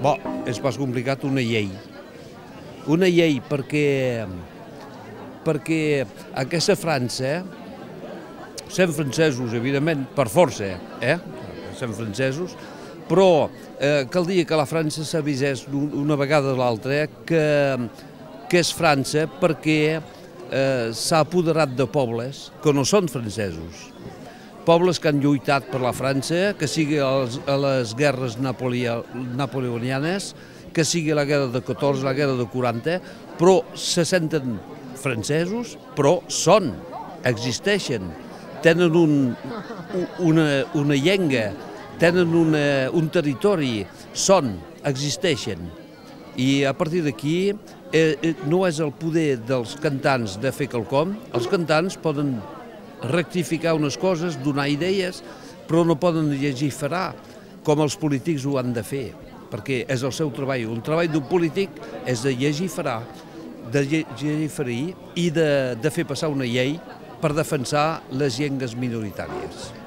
Bo, és pas complicat una llei. Una llei perquè aquesta França, sent francesos, evidentment, per força, sent francesos, però caldria que la França s'avisés una vegada o l'altra que és França perquè s'ha apoderat de pobles que no són francesos. Pobles que han lluitat per la França, que sigui a les guerres napoleonianes, que sigui la guerra de 14, la guerra de 40, però se senten francesos, però existeixen, tenen una llengua, tenen un territori, existeixen. I a partir d'aquí no és el poder dels cantants de fer quelcom, els cantants poden rectificar unes coses, donar idees, però no poden legiferar com els polítics ho han de fer, perquè és el seu treball. Un treball d'un polític és de legiferar, i de fer passar una llei per defensar les llengües minoritàries.